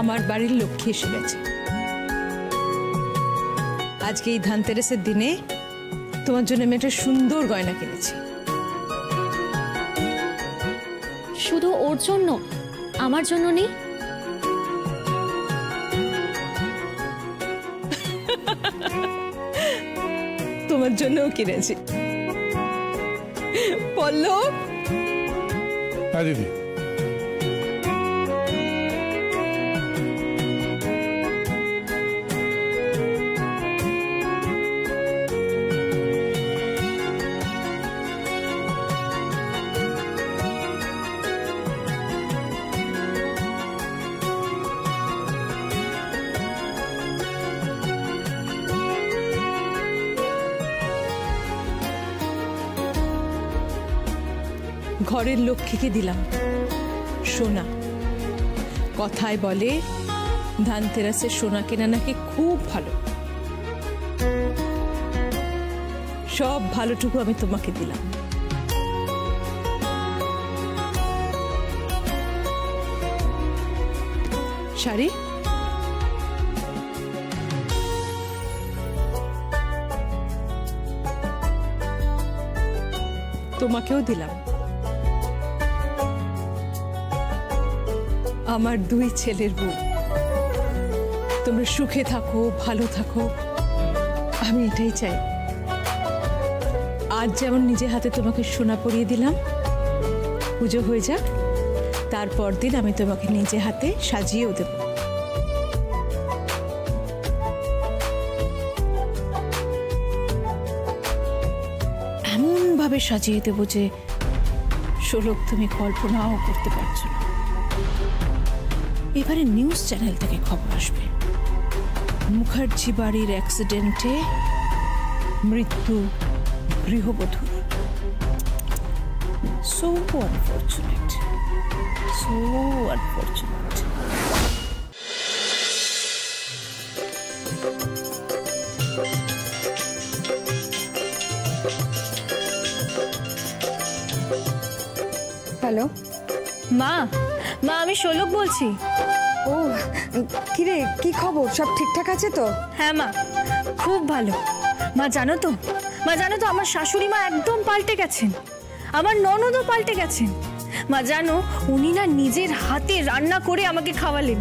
আমার বাড়ির লক্ষ্মী এসে গেছে। আজকে এই ধানতেরাসের দিনে তোমার জন্য আমি একটা সুন্দর গয়না কিনেছি। শুধু ওর জন্য, আমার জন্য নেই? তোমার জন্যও কিনেছি। পল্লব। হ্যাঁ দিদি। ঘরের লক্ষ্মীকে দিলাম সোনা। কথায় বলে ধানতেরাসের সোনা কেনা নাকি খুব ভালো। সব ভালোটুকু আমি তোমাকে দিলাম। শাড়ি তোমাকেও দিলাম। আমার দুই ছেলের বউ, তোমরা সুখে থাকো, ভালো থাকো, আমি এটাই চাই। আজ যেমন নিজে হাতে তোমাকে সোনা পরিয়ে দিলাম, পুজো হয়ে যাক, তারপর দিন আমি তোমাকে নিজে হাতে সাজিয়েও দেব। এমন ভাবে সাজিয়ে দেব যে শোলক তুমি কল্পনাও করতে পারছো না। এবারে নিউজ চ্যানেল থেকে খবর আসবে, মুখার্জি বাড়ির অ্যাক্সিডেন্টে মৃত্যু গৃহবধূর। So unfortunate, so unfortunate. Hello মা, মা আমি শোলক বলছি। ও কিরে, কি খবর? সব ঠিকঠাক আছে তো? হ্যাঁ মা, খুব ভালো। মা জানো তো, আমার শাশুড়ি মা একদম পাল্টে গেছেন, আমার ননদও পাল্টে গেছেন। মা জানো, উনি না নিজের হাতে রান্না করে আমাকে খাওয়ালেন।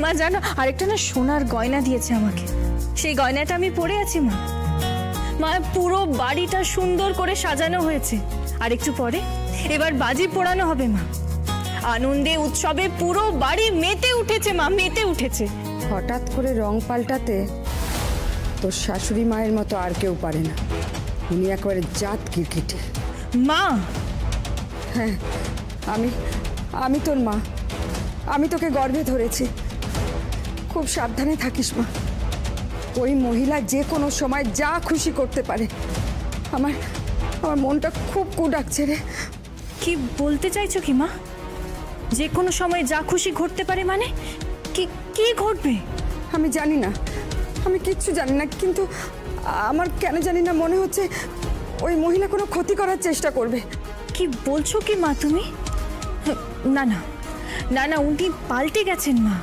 মা জানো, আরেকটা না সোনার গয়না দিয়েছে আমাকে, সেই গয়নাটা আমি পরে আছি। মা মা পুরো বাড়িটা সুন্দর করে সাজানো হয়েছে, আর একটু পরে এবার বাজি পোড়ানো হবে। মা আনন্দে উৎসবে পুরো বাড়ি মেতে উঠেছে। মা মেতে উঠেছে। হঠাৎ করে রং পাল্টাতে তোর শাশুড়ি মায়ের মতো আর কেউ পারে না। উনি একেবারে জাত কিরকিটে। মা হ্যাঁ, আমি তোর মা, আমি তোকে গর্ভে ধরেছি। খুব সাবধানে থাকিস মা। ওই মহিলা যে কোনো সময় যা খুশি করতে পারে। আমার মনটা খুব ডাকছে রে। কি বলতে চাইছো কি মা? যে কোনো সময় যা খুশি ঘটতে পারে মানে কি ঘটবে? আমি জানি না, আমি কিচ্ছু জানি না, কিন্তু আমার কেন জানি না মনে হচ্ছে ওই মহিলা কোনো ক্ষতি করার চেষ্টা করবে। কি বলছো কি মা তুমি? না না না না, উনি পাল্টে গেছেন মা,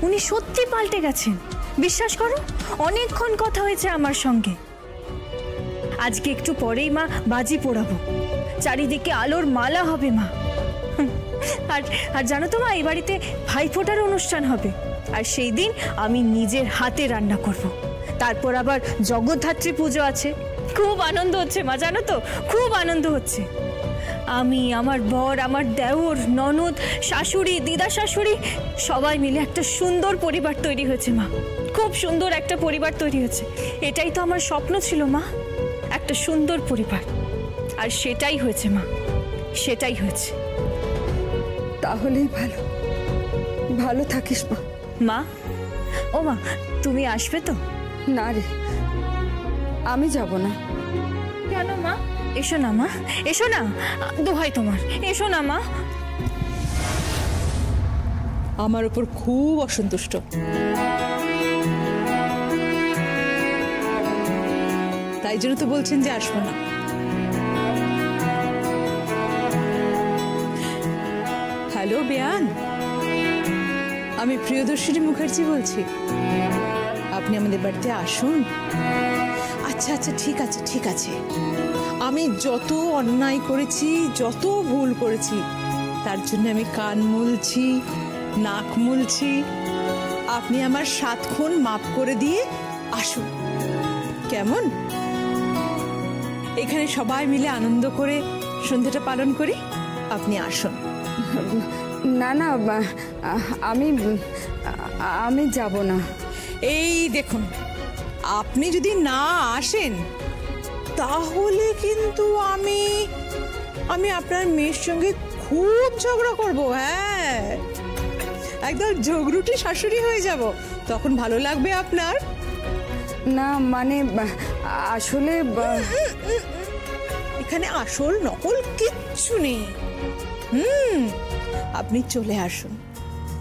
উনি সত্যি পাল্টে গেছেন। বিশ্বাস করো, অনেকক্ষণ কথা হয়েছে আমার সঙ্গে। আজকে একটু পরেই মা বাজি পোড়াবো, চারিদিকে আলোর মালা হবে মা। আর জানো তো মা, এই বাড়িতে ভাইফোঁটার অনুষ্ঠান হবে, আর সেই দিন আমি নিজের হাতে রান্না করব। তারপর আবার জগদ্ধাত্রী পুজো আছে। খুব আনন্দ হচ্ছে মা, জানো তো, খুব আনন্দ হচ্ছে। আমি, আমার বর, আমার দেওর, ননদ, শাশুড়ি, দিদা শাশুড়ি সবাই মিলে একটা সুন্দর পরিবার তৈরি হয়েছে মা। খুব সুন্দর একটা পরিবার তৈরি হয়েছে। এটাই তো আমার স্বপ্ন ছিল মা, একটা সুন্দর পরিবার। আর সেটাই হয়েছে মা, সেটাই হয়েছে। তাহলেই ভালো, ভালো থাকিস মা। মা, ও মা, তুমি আসবে তো? না রে, আমি যাব না। কেন মা? এসো না মা, এসো না, দোহাই তোমার, এসো না মা। আমার উপর খুব অসন্তুষ্ট। তাই জন্য তো বলছেন যে আসবো না। হ্যালো বেয়ান, আমি প্রিয়দর্শিনী মুখার্জি বলছি। আপনি আমাদের বাড়িতে আসুন। আচ্ছা আচ্ছা, ঠিক আছে ঠিক আছে। আমি যত অন্যায় করেছি, যত ভুল করেছি, তার জন্য আমি কান মুলছি, নাক মুলছি। আপনি আমার 7 খুন মাফ করে দিয়ে আসুন, কেমন? এখানে সবাই মিলে আনন্দ করে সন্ধ্যাটা পালন করি। আপনি আসুন। না না, আমি যাব না। এই দেখুন, আপনি যদি না আসেন তাহলে কিন্তু আমি আপনার মেয়ের সঙ্গে খুব ঝগড়া করব। হ্যাঁ, একদম ঝগড়ুটি শাশুড়ি হয়ে যাব। তখন ভালো লাগবে আপনার? না মানে আসলে এখানে আসল নকল কিচ্ছু নেই। আপনি চলে আসুন।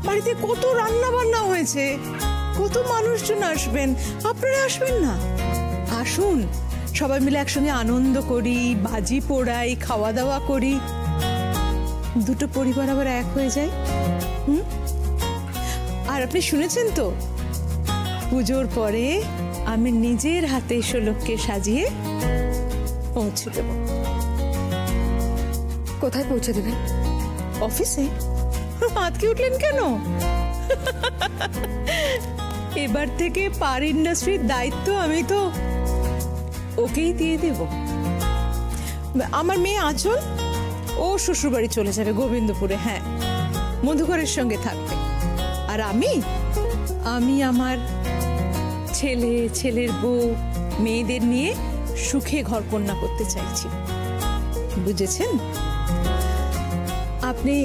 বাড়িতে কত রান্না বান্না হয়েছে, কত মানুষজন আসবেন, আপনারা আসবেন না? আসুন, সবাই মিলে একসঙ্গে আনন্দ করি, বাজি পোড়াই, খাওয়া দাওয়া করি, দুটো পরিবার আবার এক হয়ে যায়। আর আপনি শুনেছেন তো, পুজোর পরে আমি নিজের হাতে ষোলককে সাজিয়ে পৌঁছে দেব। কোথায় পৌঁছে দেবেন? অফিসে। আজকে উঠলেন কেন? এবার থেকে পার ইন্ডাস্ট্রির দায়িত্ব আমি তো ওকেই দিয়ে দেব। আমার মেয়ে আঁচল, ও শ্বশুরবাড়ি চলে যাবে গোবিন্দপুরে। হ্যাঁ, মধুকরের সঙ্গে থাকবে। আর আমি আমার ছেলে, ছেলের বউ, মেয়েদের নিয়ে সুখে ঘর কন্যা করতে চাইছি, বুঝেছেন? আপনি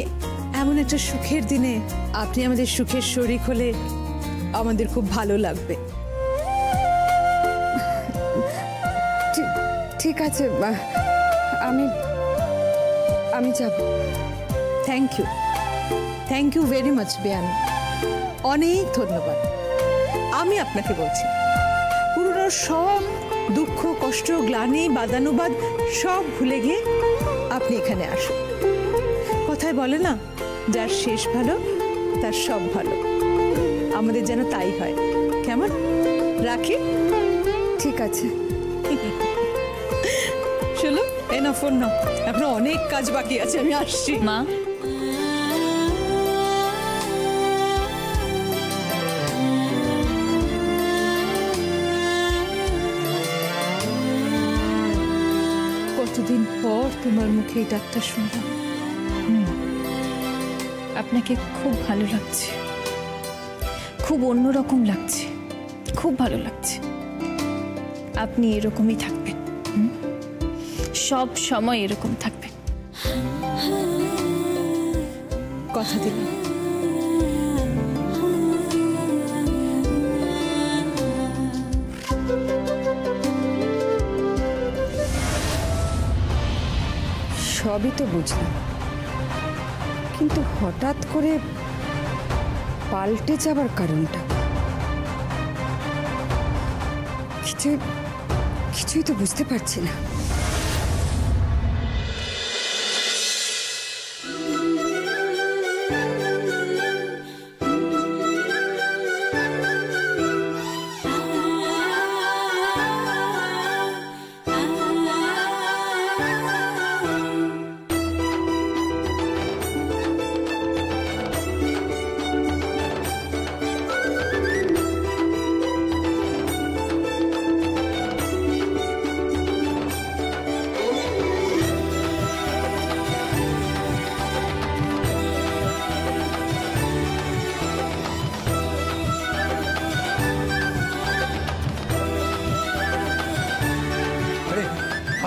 এমন একটা সুখের দিনে আপনি আমাদের সুখের শরীক হলে আমাদের খুব ভালো লাগবে। ঠিক আছে, আমি যাব। থ্যাংক ইউ ভেরি মাচ বেয়ান, অনেক ধন্যবাদ। আমি আপনাকে বলছি, পুরনো সব দুঃখ, কষ্ট, গ্লানি, বাদানুবাদ সব ভুলে গিয়ে আপনি এখানে আসুন। কথায় বলে না, যার শেষ ভালো তার সব ভালো। আমাদের যেন তাই হয়, কেমন? রাখি। ঠিক আছে। চলো, এই না ফোন না, এখনো অনেক কাজ বাকি আছে। আমি আসছি। মা, কতদিন পর তোমার মুখে এই ডাকটা শুনলাম। আপনাকে খুব ভালো লাগছে, খুব অন্যরকম লাগছে, খুব ভালো লাগছে। আপনি এরকমই থাকবেন, সব সময় এরকম থাকবেন। কথা দিলাম। সবই তো বুঝলাম, কিন্তু হঠাৎ করে পাল্টে যাবার কারণটা কিছুই তো বুঝতে পারছি না।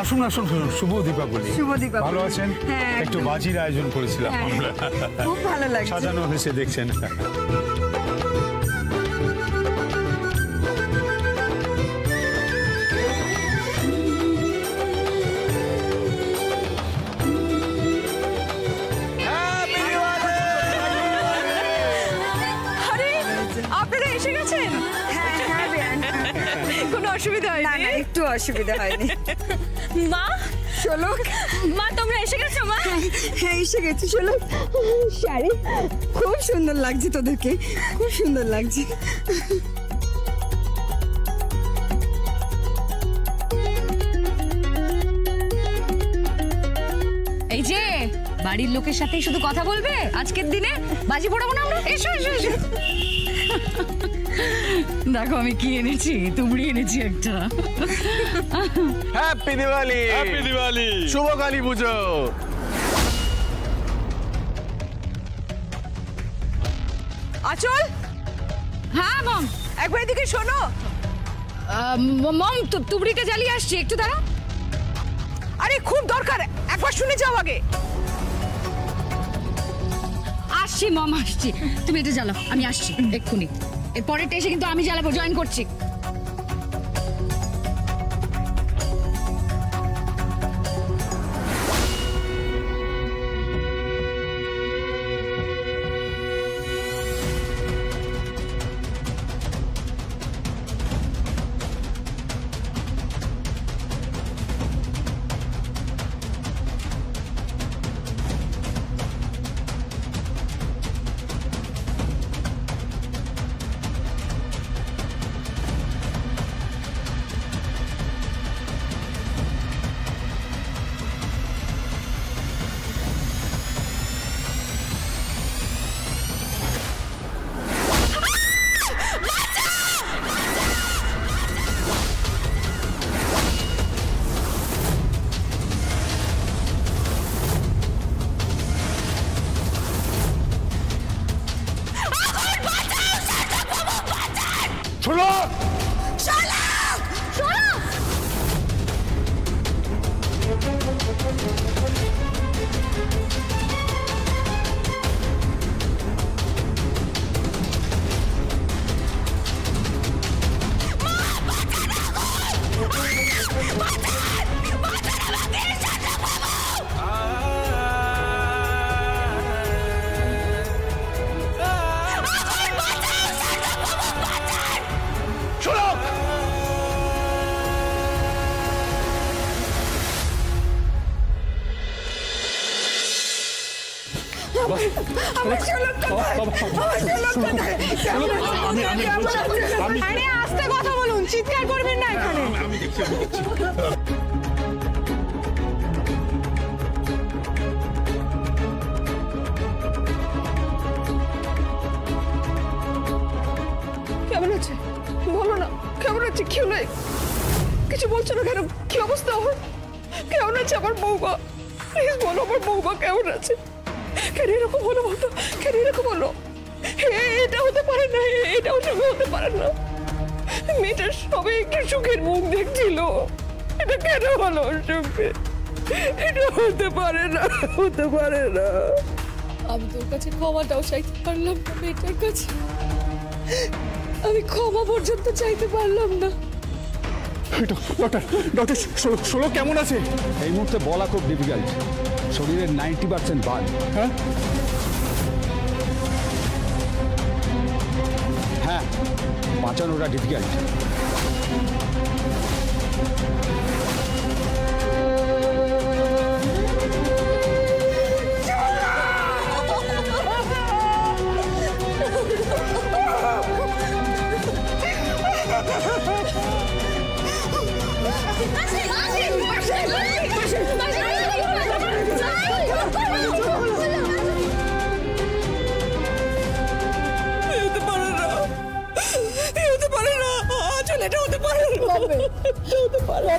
আসুন আসুন, শুভ দীপাবলি। শুভ দীপাবলি। ভালো আছেন? হ্যাঁ, একটু বাজির আয়োজন করেছিলাম আমরা। খুব ভালো লাগছে। সাজানো হয়েছে দেখছেন। আপনারা এসে গেছেন? কোনো অসুবিধা না হয়নি? না, একটু অসুবিধা হয়নি। মা, শোলক, মা তোমরা এসে গেছো মা? হ্যাঁ এসে গেছি শোলক। শাড়ি খুব সুন্দর লাগছে তোদেরকে, খুব সুন্দর লাগছে। এই যে বাড়ির লোকের সাথেই শুধু কথা বলবে আজকের দিনে? বাজি পড়াবো না আমরা? এসো এসো এসো। দেখো আমি কি এনেছি, তুবড়ি এনেছি একটা। হ্যাপি দিওয়ালি, হ্যাপি দিওয়ালি, শুভ কালী পুজো। আচল, হ্যাঁ মম। একবার এদিকে শোনো। মম তুবড়িটা জ্বালিয়ে আসছি, একটু দাঁড়া। আরে খুব দরকার, একবার শুনে যাও আগে। আসছি মম, আসছি। তুমি এটা জ্বালাও, আমি আসছি এক্ষুনি। এর পরেরটা এসে কিন্তু আমি জ্বালাবো, জয়েন করছি। আরে আস্তে কথা বলুন, চিৎকার করবেন না এখানে। কেমন আছে বলো না, কেমন আছে? কি হলো? কিছু বলছো না কেন? কি অবস্থা ওর? কেমন আছে আমার বৌমা? প্লিজ বলো আমার বৌমা কেমন আছে? কেন এরকম হলো বলতো? কেন এরকম হলো? এটা হতে পারে না, এটা ওর সঙ্গে হতে পারে না। মেয়েটার সবে একটু সুখের মুখ দেখছিল, এটা কেন হলো ওর সঙ্গে? এটা হতে পারে না, হতে পারে না। আমি তোর কাছে ক্ষমাটাও চাইতে পারলাম না মেয়েটার কাছে, আমি ক্ষমা পর্যন্ত চাইতে পারলাম না। ডক্টর ডক্টর ষোলো কেমন আছে? এই মুহূর্তে বলা খুব ডিফিকাল্ট। শরীরের 90% বাদ। হ্যাঁ হ্যাঁ, বাঁচানোটা ডিফিকাল্ট।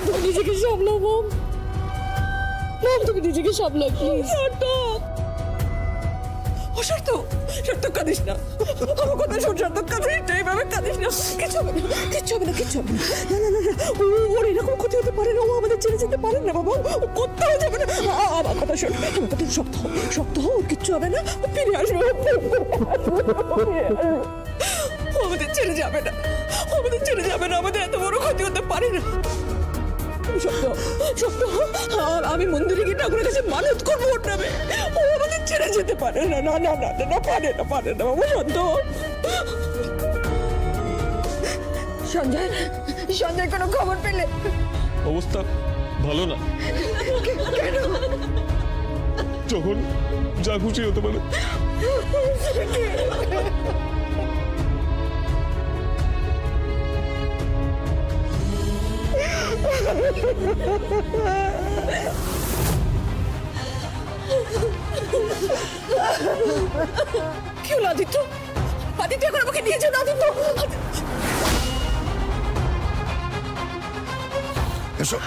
তুমি নিজেকে সামলাও মম, তুমি নিজেকে সামলাও প্লিজ। অসার্থ, সার্থক কাঁদিস না, আমার কথা শোন, সার্থক কাঁদিস না, এইভাবে কাঁদিস না। কিচ্ছু হবে না, কিচ্ছু হবে না, কিচ্ছু হবে না। না না না না, ওর এরকম ক্ষতি হতে পারে না, ও আমাদের ছেড়ে যেতে পারে না বাবা, ও কোথাও যাবে না। আমার কথা শোন, আমার কথা শক্ত হও, শক্ত হও, ওর কিচ্ছু হবে না, ও ফিরে আসবে, ও আমাদের ছেড়ে যাবে না, ও আমাদের ছেড়ে যাবে না, আমাদের এত বড় ক্ষতি হতে পারে না। শক্ত শক্ত, আমি মন্দিরে গিয়ে ঠাকুরের কাছে মানত করবো ওর নামে, ও আমাদের ছেড়ে যেতে পারে না। না না না না, পারে না, পারে না বাবু, শান্ত। সঞ্জয়, সঞ্জয় কোনো খবর পেলে? অবস্থা ভালো না। যখন যা খুশি হতে পারে। কি হলো আদিত্য? আদিত্য এখন আমাকে নিয়ে যান আদিত্য। এসো,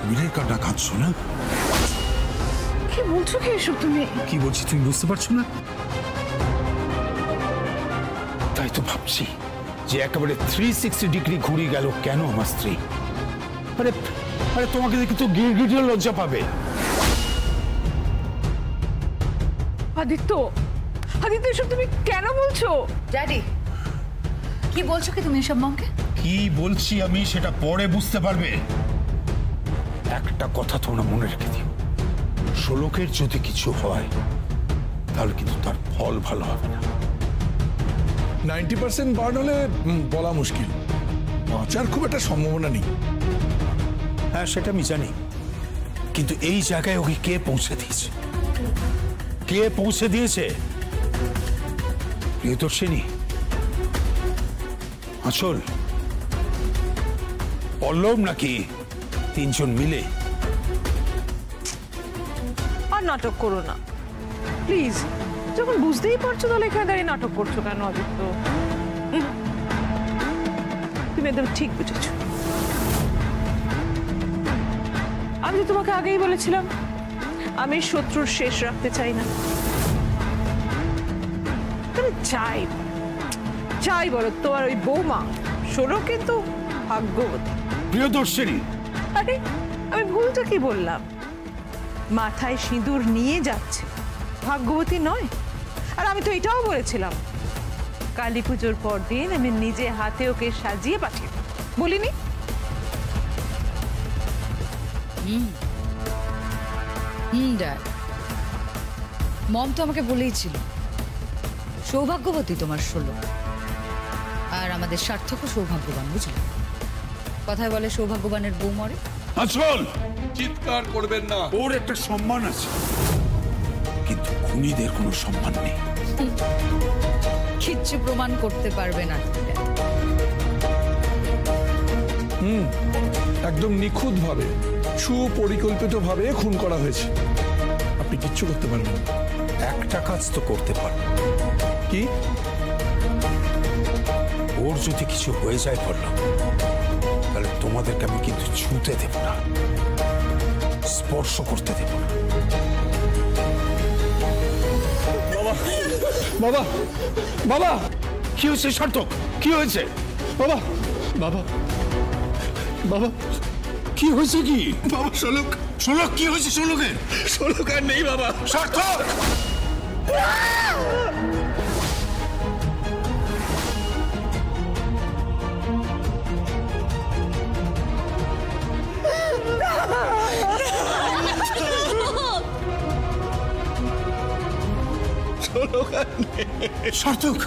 মিলের কান্না কাঁদছো না? কি বলছো কি এসব তুমি? কি বলছি তুমি বুঝতে পারছো না? তাই তো ভাবছি যে একেবারে 360 ডিগ্রি ঘুরে গেল কেন আমার স্ত্রী। আরে আরে তোমাকে দেখে তো গিরগিটিও লজ্জা পাবে। আদিত্য, আদিত্য এসব তুমি কেন বলছো? ড্যাডি, কি বলছো কি তুমি এসব মাকে? কি বলছি আমি সেটা পরে বুঝতে পারবে। একটা কথা তোমরা মনে রেখে দিও, শোলকের যদি কিছু হয় তাহলে কিন্তু তার ফল ভালো হবে না। 90% বার্ন হলে বলা মুশকিল, বাঁচার খুব একটা সম্ভাবনা নেই। হ্যাঁ সেটা আমি জানি, কিন্তু এই জায়গায় ওকে কে পৌঁছে দিয়েছে? কে পৌঁছে দিয়েছে? প্রিয়দর্শিনী, আঁচল, পল্লব নাকি তিনজন মিলে? আর নাটক করো না প্লিজ। যখন বুঝতেই পারছো তাহলে এখানে দাঁড়িয়ে নাটক করছো কেন আদিত্য? তুমি একদম ঠিক বুঝেছো। আমি তো তোমাকে আগেই বলেছিলাম আমি শত্রুর শেষ রাখতে চাই না। চাই চাই বলো তোমার ওই বৌমা শোনো কিন্তু ভাগ্যবতী। প্রিয়দর্শিনী, আরে আমি ভুলটা কি বললাম? মাথায় সিঁদুর নিয়ে যাচ্ছে, ভাগ্যবতী নয়। আর আমি তো এটাও বলেছিলাম কালী পুজোর পর দিন আমি নিজে হাতে ওকে সাজিয়ে পাঠিয়ে বলিনি? ড্যাড, মম তো আমাকে বলেই ছিল সৌভাগ্যবতী তোমার শোলক, আর আমাদের সার্থকও সৌভাগ্যবান, বুঝলে? কথায় বলে সৌভাগ্যবানের বউ মরে। আঁচল, চিৎকার করবেন না। ওর একটা সম্মান আছে, কিন্তু খুনিদের কোনো সম্মান নেই। কিচ্ছু প্রমাণ করতে পারবে না। একদম নিখুঁত ভাবে, সুপরিকল্পিত ভাবে খুন করা হয়েছে। আপনি কিচ্ছু করতে পারবেন না। একটা কাজ তো করতে পারো। কি? ওর যদি কিছু হয়ে যায় পড়লো, তাহলে তোমাদেরকে আমি কিন্তু ছুঁতে দেব না, স্পর্শ করতে দেব না। বাবা, বাবা, কি হয়েছে সার্থক? কি হয়েছে? বাবা, বাবা, বাবা, কি হয়েছে? কি বাবা? শোলক, শোলক, কি হয়েছে শোলকের? শোলক আর নেই বাবা। সার্থক! সার্থক,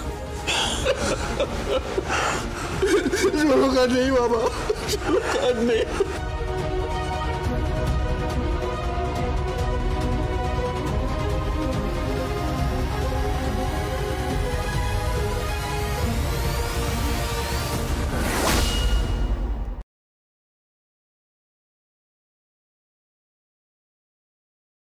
শোলক আর নেই বাবা, শোলক আর নেই।